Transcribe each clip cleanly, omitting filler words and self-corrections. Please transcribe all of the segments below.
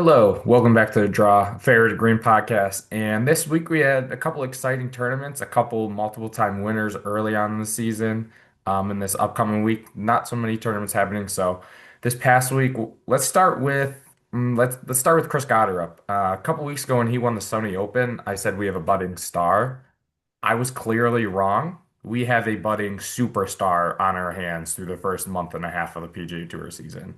Hello, welcome back to the Draw Fair to Green podcast. And this week we had a couple exciting tournaments, a couple multiple time winners early on in the season. In this upcoming week, not so many tournaments happening. So this past week, let's start with let's start with Chris Gotterup. A couple weeks ago when he won the Sony Open, I said we have a budding star. I was clearly wrong. We have a budding superstar on our hands through the first month and a half of the PGA Tour season.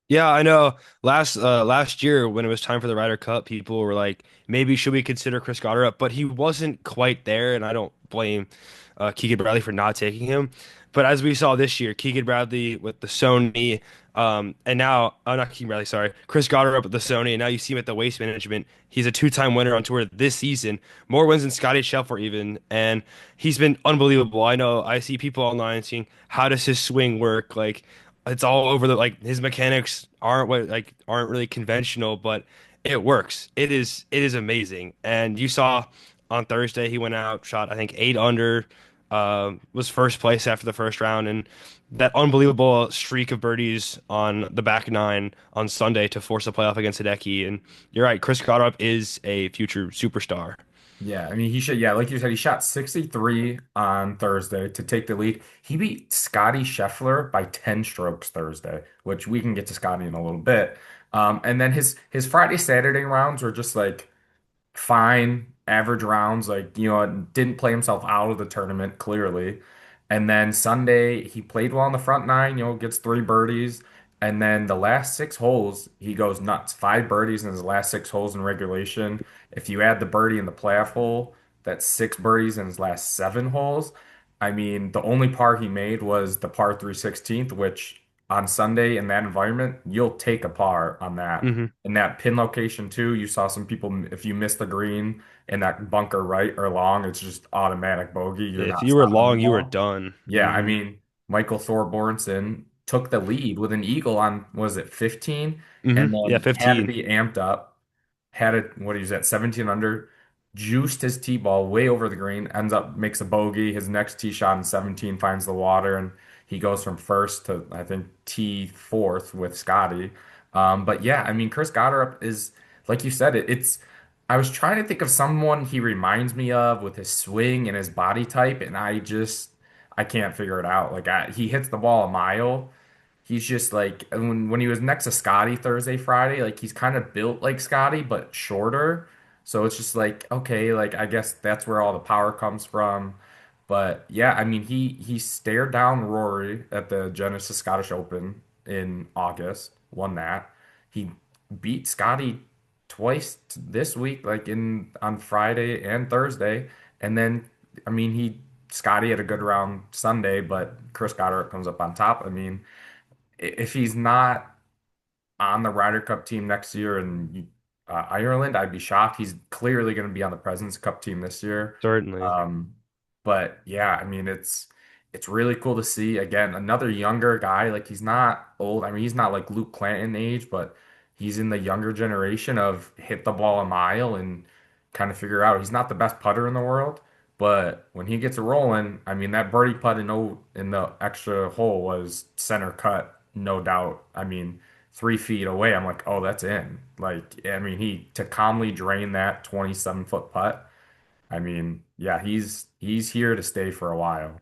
Yeah, I know. Last year when it was time for the Ryder Cup, people were like, maybe should we consider Chris Gotterup? But he wasn't quite there, and I don't blame Keegan Bradley for not taking him. But as we saw this year, Keegan Bradley with the Sony, and now not Keegan Bradley, sorry, Chris Gotterup with the Sony, and now you see him at the Waste Management. He's a two-time winner on tour this season, more wins than Scotty Scheffler even, and he's been unbelievable. I know I see people online saying, how does his swing work? Like it's all over the like his mechanics aren't really conventional, but it works. It is amazing. And you saw on Thursday he went out, shot I think 8 under, was first place after the first round, and that unbelievable streak of birdies on the back nine on Sunday to force a playoff against Hideki. And you're right, Chris Gotterup is a future superstar. Yeah, I mean, he should, yeah, like you said, he shot 63 on Thursday to take the lead. He beat Scotty Scheffler by 10 strokes Thursday, which we can get to Scotty in a little bit. And then his Friday, Saturday rounds were just like fine, average rounds, like, didn't play himself out of the tournament clearly. And then Sunday, he played well on the front nine, gets three birdies. And then the last six holes, he goes nuts. Five birdies in his last six holes in regulation. If you add the birdie in the playoff hole, that's six birdies in his last seven holes. I mean, the only par he made was the par 3/16, which on Sunday in that environment, you'll take a par on that. Hmm. In that pin location too, you saw some people, if you miss the green in that bunker right or long, it's just automatic bogey. You're If not you were stopping the long, you were ball. done. Yeah, I mean, Michael Thorbjornsen took the lead with an eagle on, was it 15? And Yeah, then had to 15. be amped up, had it, what he's at, 17 under, juiced his tee ball way over the green, ends up, makes a bogey. His next tee shot in 17 finds the water, and he goes from first to, I think, tee fourth with Scotty. But yeah, I mean, Chris Gotterup is, like you said, I was trying to think of someone he reminds me of with his swing and his body type, and I can't figure it out. Like he hits the ball a mile. He's just like when he was next to Scotty Thursday, Friday, like he's kind of built like Scotty, but shorter. So it's just like, okay, like I guess that's where all the power comes from. But yeah, I mean he stared down Rory at the Genesis Scottish Open in August, won that. He beat Scotty twice this week, like in on Friday and Thursday. And then I mean Scotty had a good round Sunday, but Chris Gotterup comes up on top. I mean, if he's not on the Ryder Cup team next year in Ireland, I'd be shocked. He's clearly going to be on the President's Cup team this year. Certainly. Um, but yeah, I mean, it's really cool to see again another younger guy. Like he's not old. I mean, he's not like Luke Clanton age, but he's in the younger generation of hit the ball a mile and kind of figure out. He's not the best putter in the world, but when he gets it rolling, I mean, that birdie putt in the extra hole was center cut, no doubt. I mean, 3 feet away, I'm like, oh, that's in. Like, I mean, he to calmly drain that 27-foot putt. I mean, yeah, he's here to stay for a while.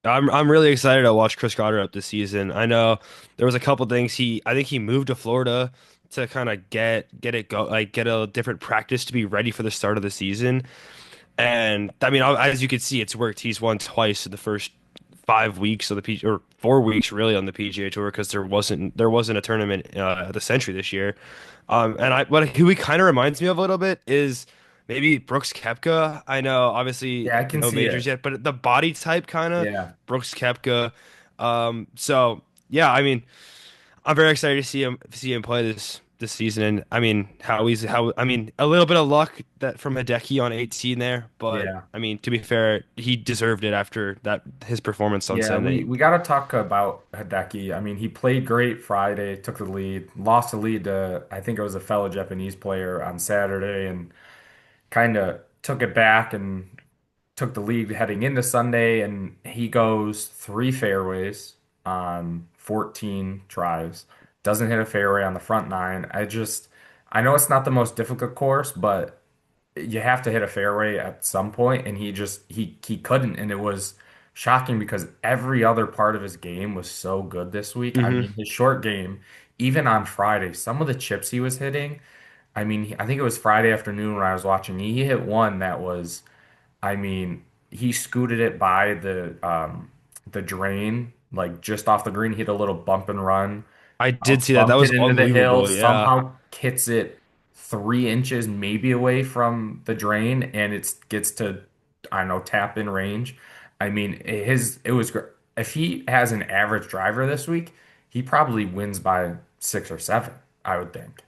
I'm really excited to watch Chris Gotterup this season. I know there was a couple things I think he moved to Florida to kind of get it go like get a different practice to be ready for the start of the season. And I mean, as you can see, it's worked. He's won twice in the first 5 weeks of the P or 4 weeks really on the PGA Tour because there wasn't a tournament at the Century this year. And who he kind of reminds me of a little bit is maybe Brooks Koepka. I know obviously Yeah, I can no see majors it. yet, but the body type kind of Yeah. Brooks Koepka. So yeah, I mean, I'm very excited to see him play this season. And I mean, how I mean, a little bit of luck that from Hideki on 18 there, but Yeah. I mean, to be fair, he deserved it after that his performance on Yeah, we Sunday. we got to talk about Hideki. I mean, he played great Friday, took the lead, lost the lead to I think it was a fellow Japanese player on Saturday, and kind of took it back and took the lead heading into Sunday. And he goes three fairways on 14 tries. doesn't hit a fairway on the front nine. I know it's not the most difficult course, but you have to hit a fairway at some point, and he couldn't, and it was shocking because every other part of his game was so good this week. I Hmm. mean, his short game, even on Friday, some of the chips he was hitting. I mean, I think it was Friday afternoon when I was watching. He hit one that was, I mean, he scooted it by the drain, like just off the green. He hit a little bump and run, I did see that. That bumped was it into the hill, unbelievable. Yeah. somehow hits it 3 inches maybe away from the drain, and it gets to, I don't know, tap in range. I mean, it was great. If he has an average driver this week, he probably wins by 6 or 7, I would think.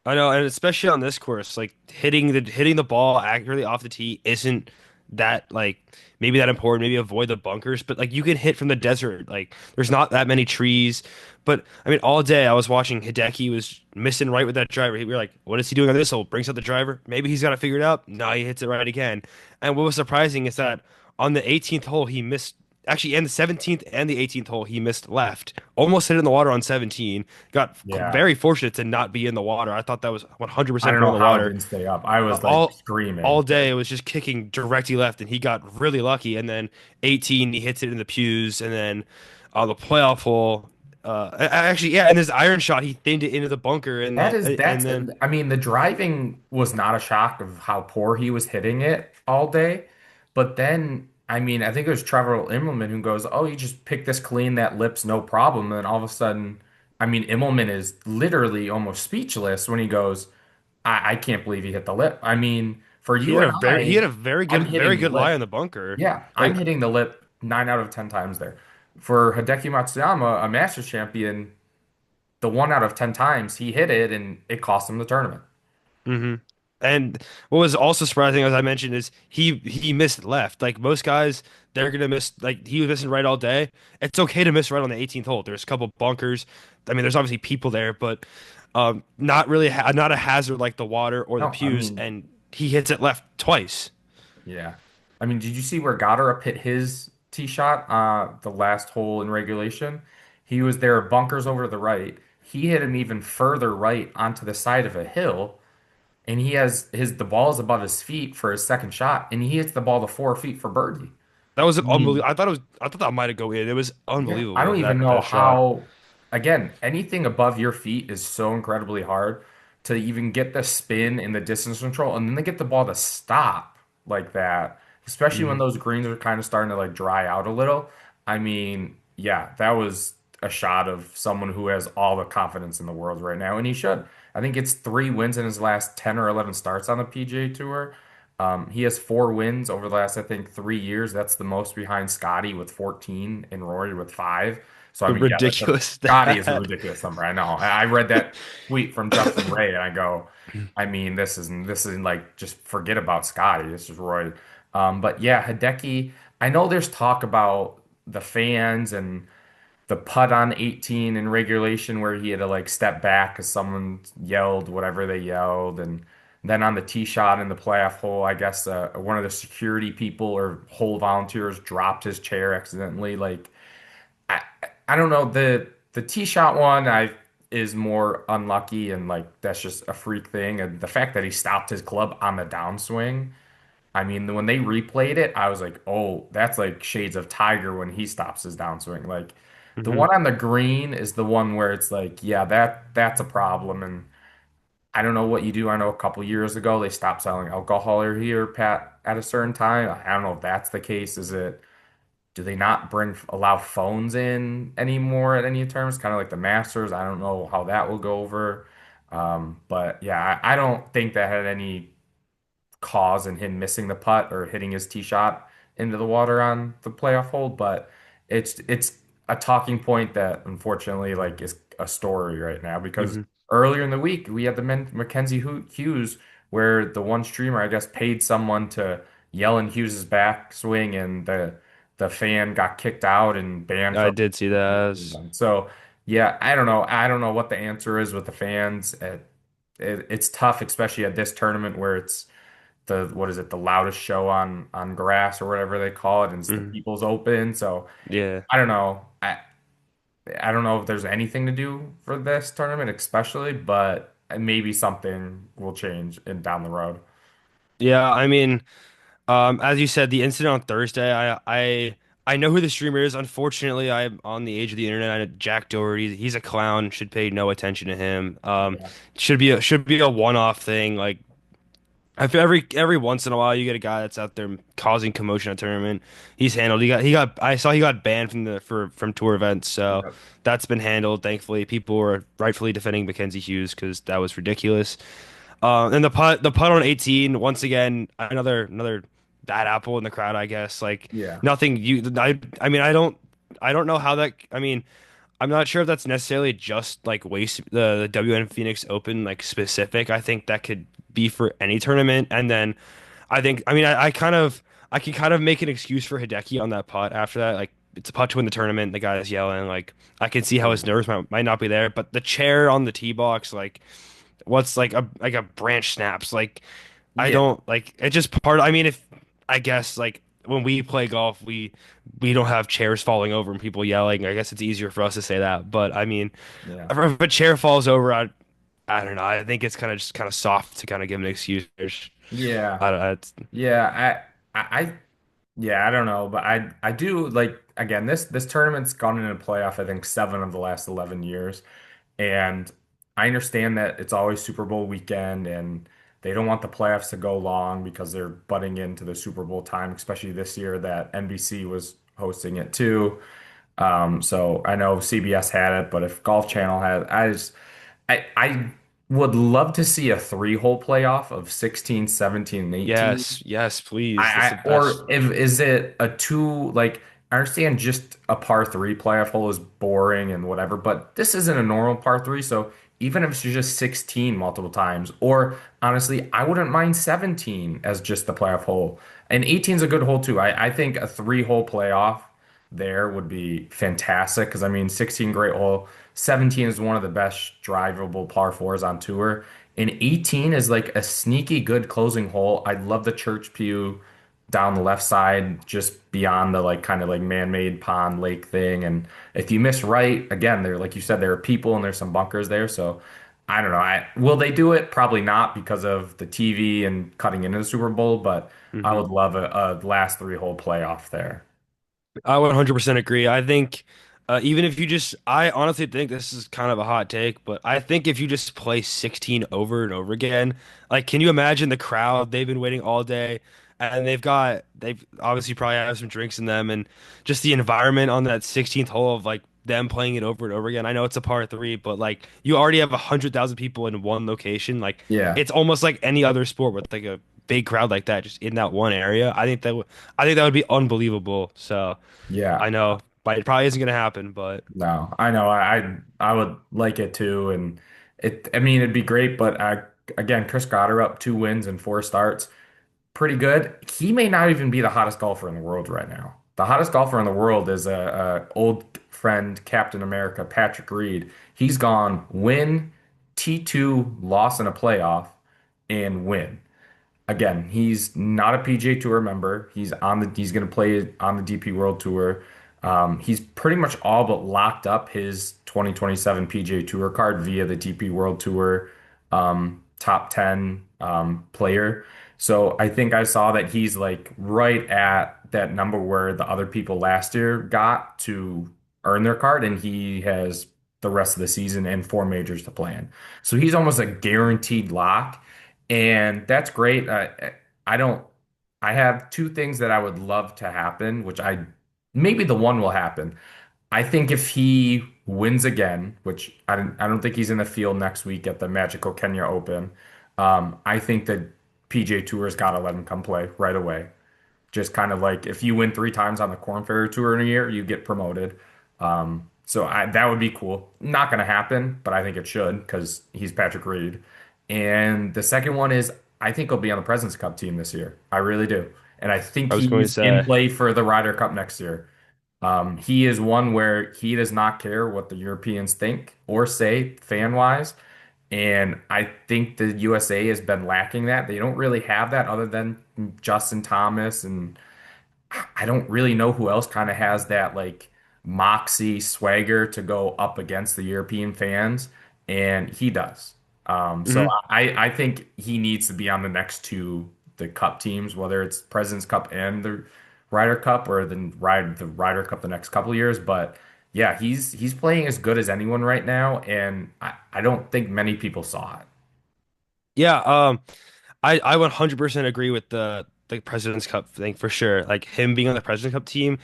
I know, and especially on this course, like hitting the ball accurately off the tee isn't that like maybe that important. Maybe avoid the bunkers, but like you can hit from the desert. Like there's not that many trees. But I mean, all day I was watching Hideki was missing right with that driver. We were like, what is he doing on this hole? Brings out the driver. Maybe he's got it figured out. No, he hits it right again. And what was surprising is that on the 18th hole he missed. Actually, and the 17th and the 18th hole, he missed left. Almost hit it in the water on 17. Got Yeah. very fortunate to not be in the water. I thought that was I 100% don't going know in the how it water. didn't stay up. I was like All screaming. day it was just kicking directly left, and he got really lucky. And then 18, he hits it in the pews, and then the playoff hole. Actually, yeah, and his iron shot, he thinned it into the bunker, and That then is and that's then I mean, the driving was not a shock of how poor he was hitting it all day. But then, I mean, I think it was Trevor Immelman who goes, "Oh, you just pick this clean, that lips, no problem." And then all of a sudden, I mean, Immelman is literally almost speechless when he goes, I can't believe he hit the lip. I mean, for you and he had I, a I'm very hitting the good lie lip. on the bunker. Yeah, I'm Like, hitting the lip 9 out of 10 times there. For Hideki Matsuyama, a Masters champion, the 1 out of 10 times he hit it and it cost him the tournament. hmm. And what was also surprising, as I mentioned, is he missed left. Like most guys, they're gonna miss. Like he was missing right all day. It's okay to miss right on the 18th hole. There's a couple bunkers. I mean, there's obviously people there, but not really, not a hazard like the water or the No, I pews. mean, And he hits it left twice. yeah. I mean, did you see where Gotterup hit his tee shot the last hole in regulation? He was there, bunkers over to the right. He hit him even further right onto the side of a hill, and he has the ball is above his feet for his second shot, and he hits the ball to 4 feet for birdie. That was I mean, unbelievable. I thought that might have go in. It was yeah, I don't unbelievable even know that shot. how, again, anything above your feet is so incredibly hard to even get the spin and the distance control, and then to get the ball to stop like that, especially when Hmm. those greens are kind of starting to like dry out a little. I mean, yeah, that was a shot of someone who has all the confidence in the world right now, and he should. I think it's 3 wins in his last 10 or 11 starts on the PGA Tour. He has 4 wins over the last, I think, 3 years. That's the most behind Scotty with 14 and Rory with 5. So I mean, yeah, Ridiculous Scotty is a stat. ridiculous number. I know. I read that tweet from Justin Ray, and I go, I mean, this isn't like just forget about Scotty. This is Roy. But yeah, Hideki. I know there's talk about the fans and the putt on 18 in regulation where he had to like step back because someone yelled whatever they yelled, and then on the tee shot in the playoff hole, I guess one of the security people or hole volunteers dropped his chair accidentally. Like I, I don't know, the tee shot one I is more unlucky, and like that's just a freak thing, and the fact that he stopped his club on the downswing. I mean, when they replayed it, I was like, oh, that's like shades of Tiger when he stops his downswing. Like the Hmm. one on the green is the one where it's like, yeah, that's a problem. And I don't know what you do. I know a couple years ago they stopped selling alcohol here, Pat, at a certain time. I don't know if that's the case. Do they not allow phones in anymore at any terms? Kind of like the Masters. I don't know how that will go over. But yeah, I don't think that had any cause in him missing the putt or hitting his tee shot into the water on the playoff hole, but it's a talking point that unfortunately like is a story right now because Hmm. earlier in the week we had the Mackenzie Hughes where the one streamer I guess paid someone to yell in Hughes's backswing, and the fan got kicked out and banned I from did see that. so yeah, I don't know. I don't know what the answer is with the fans. It's tough, especially at this tournament where it's the what is it, the loudest show on grass or whatever they call it, and it's the Mhm. People's Open. So Yeah. I don't know. I don't know if there's anything to do for this tournament, especially, but maybe something will change in down the road. Yeah, I mean, as you said, the incident on Thursday, I know who the streamer is. Unfortunately, I'm on the age of the internet. Jack Doherty, he's a clown. Should pay no attention to him. Yeah. Should be a one-off thing. Like I feel every once in a while you get a guy that's out there causing commotion at a tournament. He's handled. He got I saw he got banned from tour events, so Yep. that's been handled. Thankfully, people were rightfully defending Mackenzie Hughes because that was ridiculous. And the putt on 18, once again, another bad apple in the crowd, I guess. Like Yeah. nothing I mean I don't know how that I mean I'm not sure if that's necessarily just like waste the WN Phoenix Open like specific. I think that could be for any tournament. And then I I can kind of make an excuse for Hideki on that putt after that. Like it's a putt to win the tournament. The guy is yelling. Like I can see how his nerves might not be there. But the chair on the tee box, like what's like a branch snaps. Like I Yeah. don't like it's just part I mean if I guess like when we play golf we don't have chairs falling over and people yelling. I guess it's easier for us to say that. But I mean Yeah. if a chair falls over I don't know. I think it's kind of just kind of soft to kind of give an excuse. Yeah. I don't it's, Yeah. Yeah, I don't know, but I do like again this tournament's gone in a playoff, I think 7 of the last 11 years. And I understand that it's always Super Bowl weekend and they don't want the playoffs to go long because they're butting into the Super Bowl time, especially this year that NBC was hosting it too. So I know CBS had it, but if Golf Channel had, I would love to see a three-hole playoff of 16, 17, and 18. yes, please. That's the best. Or if is it a two like I understand just a par three playoff hole is boring and whatever, but this isn't a normal par three, so even if it's just 16 multiple times, or honestly, I wouldn't mind 17 as just the playoff hole. And 18 is a good hole too. I think a three-hole playoff there would be fantastic because I mean 16 great hole, 17 is one of the best drivable par fours on tour. And 18 is like a sneaky good closing hole. I love the church pew down the left side, just beyond the like kind of like man-made pond lake thing. And if you miss right, again, there like you said, there are people and there's some bunkers there. So I don't know. Will they do it? Probably not because of the TV and cutting into the Super Bowl, but I would Mhm. love a last three-hole playoff there. I 100% agree. I think even if you just, I honestly think this is kind of a hot take, but I think if you just play 16 over and over again, like, can you imagine the crowd? They've been waiting all day and they've obviously probably have some drinks in them and just the environment on that 16th hole of like them playing it over and over again. I know it's a par three, but like you already have 100,000 people in one location. Like, Yeah. it's almost like any other sport with like a big crowd like that, just in that one area. I think that would be unbelievable. So. Yeah. I know, but it probably isn't going to happen. But No, I know. I would like it too, and I mean, it'd be great. But again, Chris Gotterup, 2 wins and 4 starts, pretty good. He may not even be the hottest golfer in the world right now. The hottest golfer in the world is a old friend, Captain America, Patrick Reed. He's gone win, T2 loss in a playoff, and win. Again, he's not a PGA Tour member. He's going to play on the DP World Tour. He's pretty much all but locked up his 2027 PGA Tour card via the DP World Tour top 10 player. So I think I saw that he's like right at that number where the other people last year got to earn their card, and he has the rest of the season and 4 majors to play in. So he's almost a guaranteed lock. And that's great. I don't, I have two things that I would love to happen, which maybe the one will happen. I think if he wins again, which I don't think he's in the field next week at the Magical Kenya Open, I think that PGA Tour's got to let him come play right away. Just kind of like if you win 3 times on the Corn Ferry Tour in a year, you get promoted. That would be cool. Not going to happen, but I think it should because he's Patrick Reed. And the second one is I think he'll be on the President's Cup team this year. I really do. And I think I was going to he's in say, play for the Ryder Cup next year. He is one where he does not care what the Europeans think or say fan-wise. And I think the USA has been lacking that. They don't really have that other than Justin Thomas, and I don't really know who else kind of has that like moxie, swagger to go up against the European fans, and he does. So Hmm. I think he needs to be on the next two the Cup teams, whether it's President's Cup and the Ryder Cup or the Ryder Cup the next couple of years. But yeah, he's playing as good as anyone right now, and I don't think many people saw it. Yeah, I 100% agree with the President's Cup thing for sure. Like him being on the President's Cup team,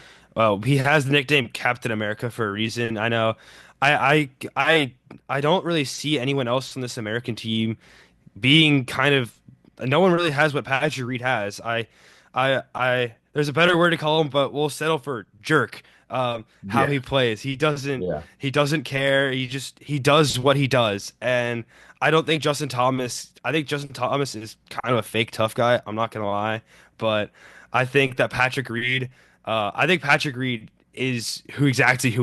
he has the nickname Captain America for a reason. I know. I don't really see anyone else on this American team being kind of no one really has what Patrick Reed has. I there's a better word to call him, but we'll settle for jerk. How Yeah, he plays. yeah, He doesn't care. He does what he does. And I think Justin Thomas is kind of a fake tough guy. I'm not gonna lie, but I think Patrick Reed is who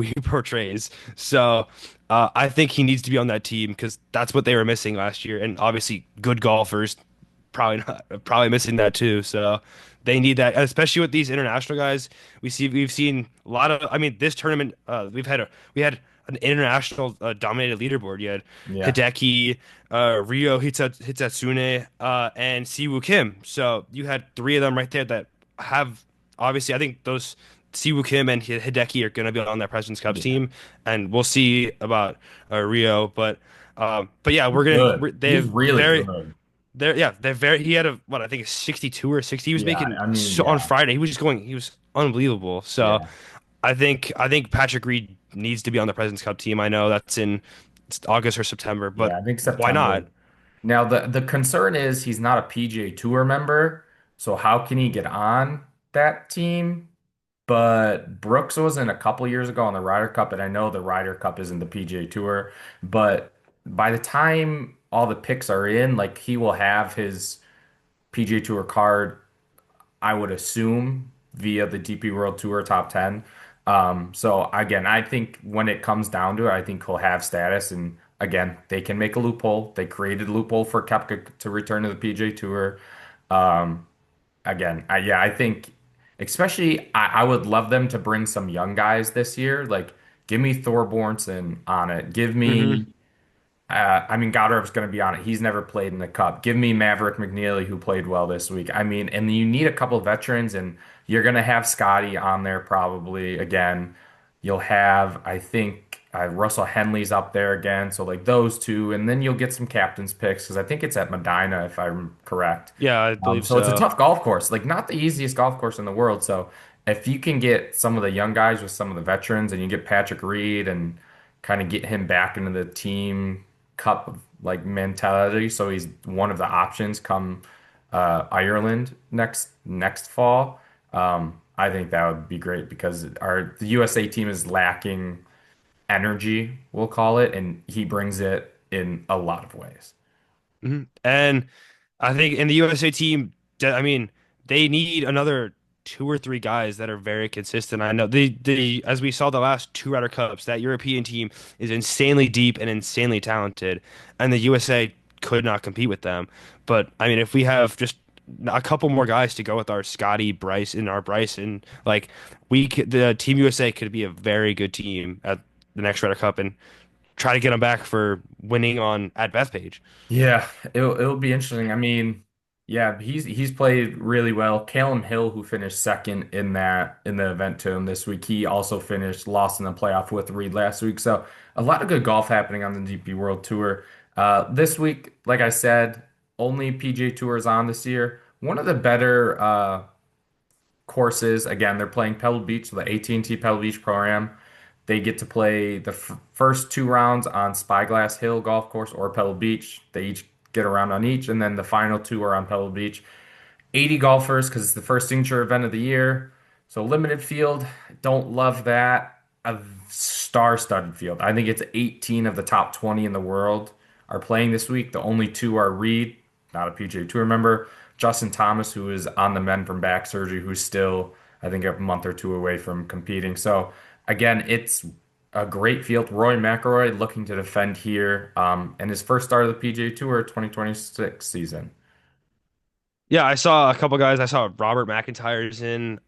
he portrays. So I think he needs to be on that team because that's what they were missing last year. And obviously, good golfers probably missing that too. So they need that, especially with these international guys. We've seen a lot of. I mean, this tournament we had an international dominated leaderboard. You had yeah, Hideki, Ryo Hitatsune, and Siwoo Kim. So you had three of them right there that have obviously. I think those Siwoo Kim and Hideki are going to be on that President's Cup yeah. team, and we'll see about Rio. But yeah, Good. they He's have really very good. they're very. He had a what I think a 62 or 60. He was Yeah, making I mean, so on yeah, Friday. He was unbelievable. So yeah. I think Patrick Reed needs to be on the President's Cup team. I know that's in it's August or September, but Yeah, I think why September. not? Now the concern is he's not a PGA Tour member, so how can he get on that team? But Brooks was in a couple years ago on the Ryder Cup, and I know the Ryder Cup isn't the PGA Tour, but by the time all the picks are in, like he will have his PGA Tour card, I would assume, via the DP World Tour top 10. So again, I think when it comes down to it, I think he'll have status. And again, they can make a loophole. They created a loophole for Koepka to return to the PGA Tour. Um, again, yeah, I think especially I would love them to bring some young guys this year. Like, give me Thorbornson on it. Give Hmm. me I mean, Gotterup's going to be on it. He's never played in the Cup. Give me Maverick McNeely, who played well this week. I mean, and you need a couple veterans, and you're going to have Scotty on there probably again. You'll have, I think, Russell Henley's up there again. So, like those two, and then you'll get some captain's picks because I think it's at Medina, if I'm correct. Yeah, I believe So it's a so. tough golf course, like not the easiest golf course in the world. So if you can get some of the young guys with some of the veterans, and you get Patrick Reed and kind of get him back into the team cup like mentality, so he's one of the options come Ireland next fall. I think that would be great because the USA team is lacking energy, we'll call it, and he brings it in a lot of ways. And I think in the USA team, I mean, they need another two or three guys that are very consistent. I know the as we saw the last two Ryder Cups, that European team is insanely deep and insanely talented, and the USA could not compete with them. But I mean, if we have just a couple more guys to go with our Scotty, Bryson, like the Team USA could be a very good team at the next Ryder Cup and try to get them back for winning on at Bethpage. Yeah, it'll be interesting. I mean, yeah, he's played really well. Callum Hill, who finished second in the event to him this week, he also finished lost in the playoff with Reed last week. So a lot of good golf happening on the DP World Tour. This week, like I said, only PGA Tour is on this year. One of the better courses. Again, they're playing Pebble Beach, the AT&T Pebble Beach Pro-Am. They get to play the first two rounds on Spyglass Hill Golf Course or Pebble Beach. They each get a round on each, and then the final two are on Pebble Beach. 80 golfers because it's the first signature event of the year. So limited field, don't love that. A star-studded field. I think it's 18 of the top 20 in the world are playing this week. The only two are Reed, not a PGA Tour member, Justin Thomas, who is on the mend from back surgery, who's still, I think, a month or two away from competing. So again, it's a great field. Roy McIlroy looking to defend here, and his first start of the PGA Tour 2026 season. Yeah, I saw a couple guys. I saw Robert McIntyre's in.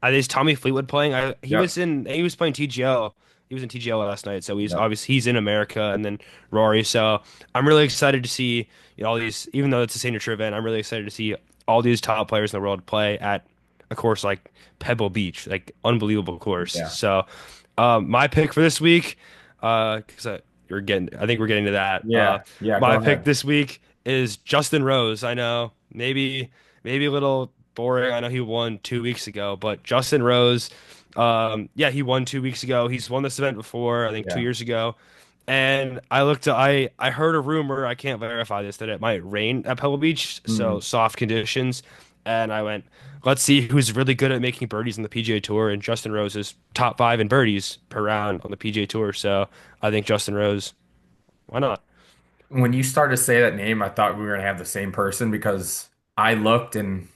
Is Tommy Fleetwood playing? Yep. He was playing TGL. He was in TGL last night, so he's Yep. obviously he's in America, and then Rory. So I'm really excited to see all these. Even though it's a signature event, I'm really excited to see all these top players in the world play at a course like Pebble Beach, like unbelievable course. Yeah. So, my pick for this week, because I think we're getting to that. Yeah. Yeah. Go My pick ahead. this week is Justin Rose. I know maybe a little boring. I know he won 2 weeks ago, but Justin Rose, yeah, he won 2 weeks ago. He's won this event before, I think two Yeah. years ago. And I heard a rumor, I can't verify this, that it might rain at Pebble Beach, so Mhm. soft conditions. And I went, let's see who's really good at making birdies on the PGA Tour. And Justin Rose is top five in birdies per round on the PGA Tour. So I think Justin Rose, why not? When you started to say that name, I thought we were gonna have the same person because I looked and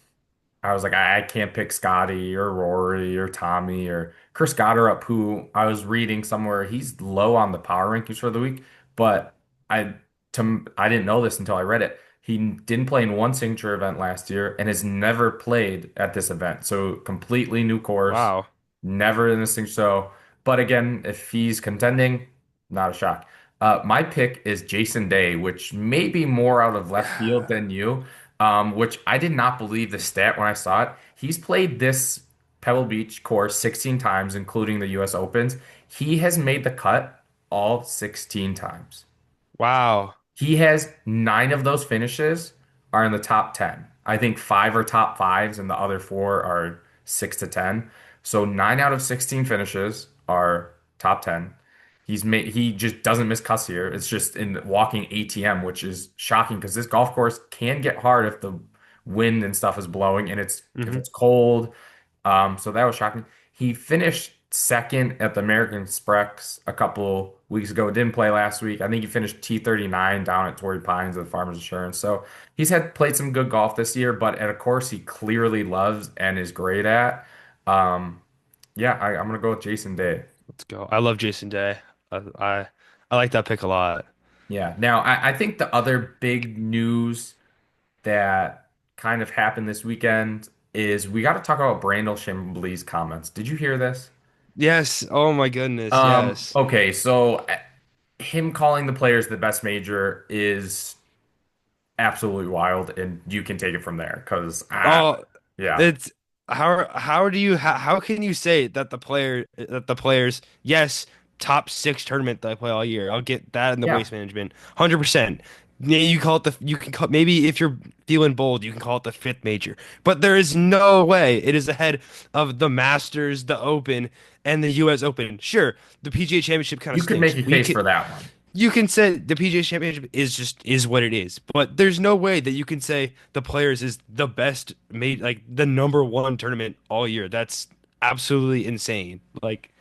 I was like, I can't pick Scotty or Rory or Tommy or Chris Gotterup, who I was reading somewhere. He's low on the power rankings for the week, but I I didn't know this until I read it. He didn't play in one signature event last year and has never played at this event. So completely new course, Wow. never in this thing. So, but again, if he's contending, not a shock. My pick is Jason Day, which may be more out of left field than you, which I did not believe the stat when I saw it. He's played this Pebble Beach course 16 times, including the US Opens. He has made the cut all 16 times. Wow. He has nine of those finishes are in the top 10. I think five are top fives, and the other four are 6 to 10. So nine out of 16 finishes are top 10. He just doesn't miss cuts here. It's just in walking ATM, which is shocking because this golf course can get hard if the wind and stuff is blowing and if Hmm. it's cold. So that was shocking. He finished second at the American Express a couple weeks ago. Didn't play last week. I think he finished T39 down at Torrey Pines at Farmers Insurance. So he's had played some good golf this year, but at a course he clearly loves and is great at. Um, yeah, I'm gonna go with Jason Day. Let's go. I love Jason Day. I I, I like that pick a lot. Yeah. Now I think the other big news that kind of happened this weekend is we got to talk about Brandel Chamblee's comments. Did you hear this? Yes. Oh my goodness. Yes. Okay, so him calling the players the best major is absolutely wild, and you can take it from there because Oh, yeah, it's how can you say that the players, yes, top six tournament that I play all year. I'll get that in the yeah. waste management. 100%. Yeah, you can call, maybe if you're feeling bold, you can call it the fifth major. But there is no way it is ahead of the Masters, the Open, and the US Open. Sure, the PGA Championship kind of You could make stinks. a We case can for that one. You can say the PGA Championship is what it is, but there's no way that you can say the Players is the best made like the number one tournament all year. That's absolutely insane. Like,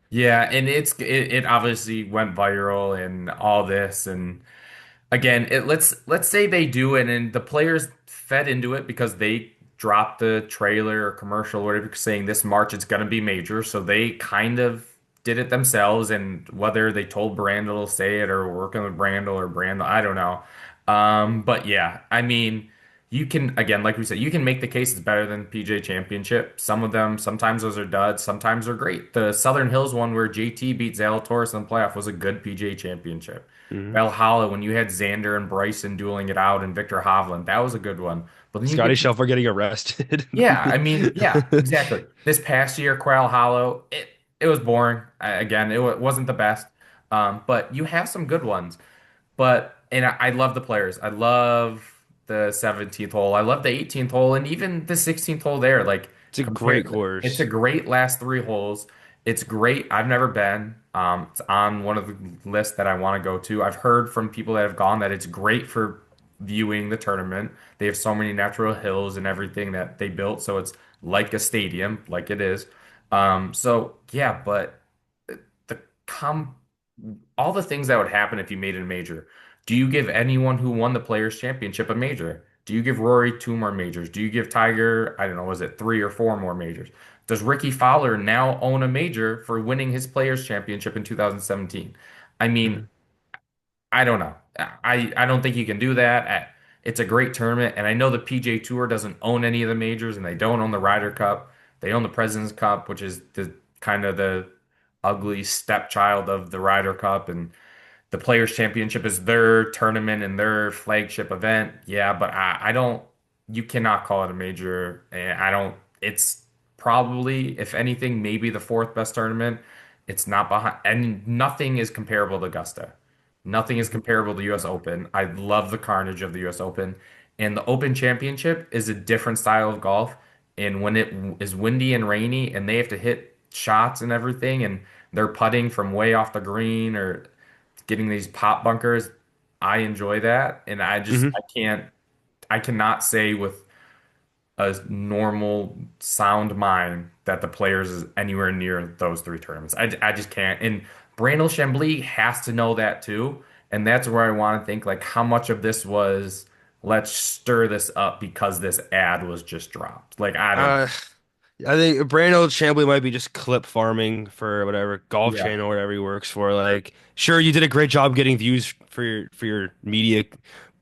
Yeah, and it obviously went viral and all this, and again, let's say they do it, and the players fed into it because they dropped the trailer or commercial or whatever saying this March it's going to be major, so they kind of did it themselves. And whether they told Brandel to say it or working with Brandel, I don't know. But yeah, I mean, you can again, like we said, you can make the case it's better than PGA Championship. Some of them, sometimes those are duds, sometimes they're great. The Southern Hills one where JT beat Zalatoris in the playoff was a good PGA Championship. mhm. Valhalla, when you had Xander and Bryson dueling it out and Victor Hovland, that was a good one. But then you Scotty get, Scheffler getting arrested. yeah, I mean, yeah, exactly. This past year, Quail Hollow, it was boring. Again, wasn't the best. But you have some good ones. But and I love the players. I love the 17th hole. I love the 18th hole and even the 16th hole there. Like It's a compare great it's a course. great last three holes. It's great. I've never been. It's on one of the lists that I want to go to. I've heard from people that have gone that it's great for viewing the tournament. They have so many natural hills and everything that they built, so it's like a stadium, like it is. So yeah, but the com all the things that would happen if you made it a major. Do you give anyone who won the Players Championship a major? Do you give Rory two more majors? Do you give Tiger, I don't know, was it three or four more majors? Does Ricky Fowler now own a major for winning his Players Championship in 2017? I mean, Mhm. I don't know. I don't think you can do that. it's a great tournament. And I know the PGA Tour doesn't own any of the majors, and they don't own the Ryder Cup. They own the President's Cup, which is the kind of the ugly stepchild of the Ryder Cup, and the Players Championship is their tournament and their flagship event. Yeah, but I don't. You cannot call it a major. And I don't. It's probably, if anything, maybe the fourth best tournament. It's not behind, and nothing is comparable to Augusta. Nothing is Mhm. comparable to U.S. Open. I love the carnage of the U.S. Open, and the Open Championship is a different style of golf. And when it is windy and rainy, and they have to hit shots and everything, and they're putting from way off the green or getting these pop bunkers. I enjoy that, and Mhm. I cannot say with a normal sound mind that the players is anywhere near those three tournaments. I just can't. And Brandel Chamblee has to know that too, and that's where I want to think like how much of this was let's stir this up because this ad was just dropped. Like I don't. Uh, I think Brandel Chamblee might be just clip farming for whatever Golf Yeah. Channel or whatever he works for. Like, sure, you did a great job getting views for your media,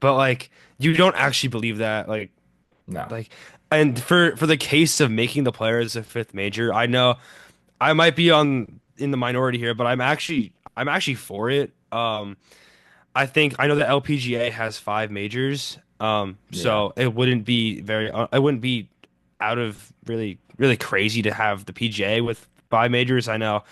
but like, you don't actually believe that. No. Like, and for the case of making the players a fifth major, I know I might be on in the minority here, but I'm actually for it. I think I know the LPGA has five majors, Yeah. so it wouldn't be out of really crazy to have the PGA with five majors. I know,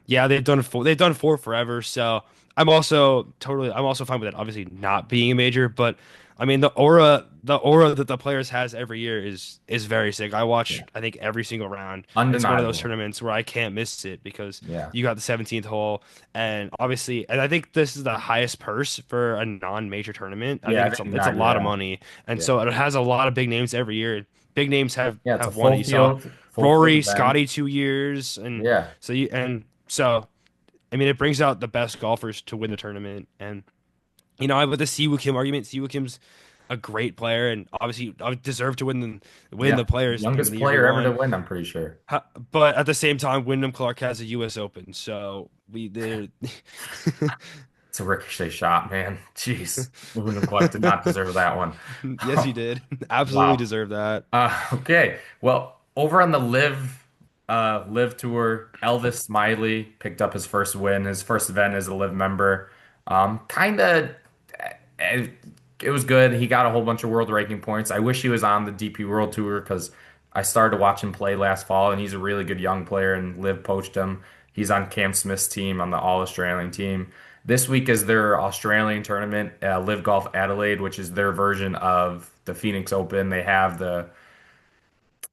yeah, they've done four forever, so I'm also fine with it. Obviously, not being a major, but I mean the aura that the players has every year is very sick. I watch Yeah. I think every single round. It's one of those Undeniable. tournaments where I can't miss it because Yeah. you got the 17th hole, and obviously, and I think this is the highest purse for a non-major tournament. I Yeah. think I think it's a not. lot of Yeah. money, and Yeah. so it has a lot of big names every year. Big names Yeah. It's a have won it. You saw full field Rory, event. Scotty 2 years, and Yeah. so I mean, it brings out the best golfers to win the tournament. And, I with the Siwoo Kim argument, Siwoo Kim's a great player and obviously deserved to win Yeah. the Players Youngest in the year he player ever to won. win, I'm pretty sure. But at the same time, Wyndham Clark has a U.S. Open. So there. It's a ricochet shot, man. Jeez. Wyndham Clark did not deserve that one. Yes, he did. Absolutely Wow. deserved that. Okay. Well, over on the live tour, Elvis Smiley picked up his first win, his first event as a live member. Kind of, it, it was good. He got a whole bunch of world ranking points. I wish he was on the DP World Tour because I started to watch him play last fall, and he's a really good young player. And Liv poached him. He's on Cam Smith's team on the All Australian team. This week is their Australian tournament, Live Golf Adelaide, which is their version of the Phoenix Open. They have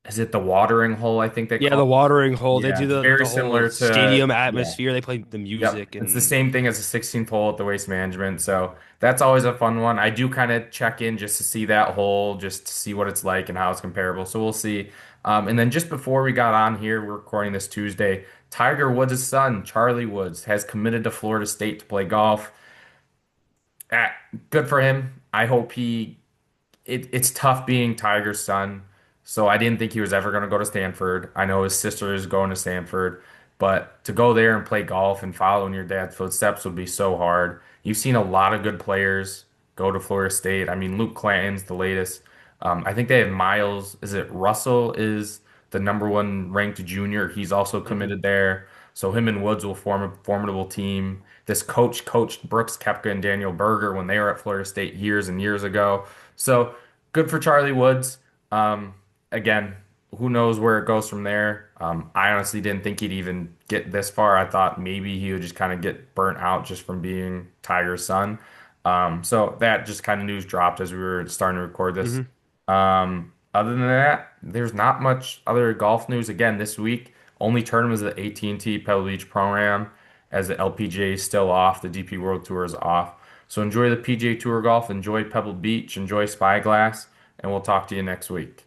is it the watering hole? I think they Yeah, call the it. watering hole. They do Yeah, very the whole similar to, stadium yeah. atmosphere. They play the Yep. music It's the and same thing as the 16th hole at the Waste Management. So that's always a fun one. I do kind of check in just to see that hole, just to see what it's like and how it's comparable. So we'll see. And then just before we got on here, we're recording this Tuesday. Tiger Woods' son, Charlie Woods, has committed to Florida State to play golf. Ah, good for him. I hope it's tough being Tiger's son. So I didn't think he was ever going to go to Stanford. I know his sister is going to Stanford, but to go there and play golf and follow in your dad's footsteps would be so hard. You've seen a lot of good players go to Florida State. I mean, Luke Clanton's the latest. I think they have Miles. Is it Russell is the number one ranked junior? He's also Mhm. committed there. So him and Woods will form a formidable team. This coach coached Brooks Koepka and Daniel Berger when they were at Florida State years and years ago. So good for Charlie Woods. Um, Again, who knows where it goes from there? I honestly didn't think he'd even get this far. I thought maybe he would just kind of get burnt out just from being Tiger's son. So that just kind of news dropped as we were starting to record this. Mhm. Other than that, there's not much other golf news again this week. Only tournament is the AT&T Pebble Beach Pro-Am as the LPGA is still off, the DP World Tour is off. So enjoy the PGA Tour golf, enjoy Pebble Beach, enjoy Spyglass, and we'll talk to you next week.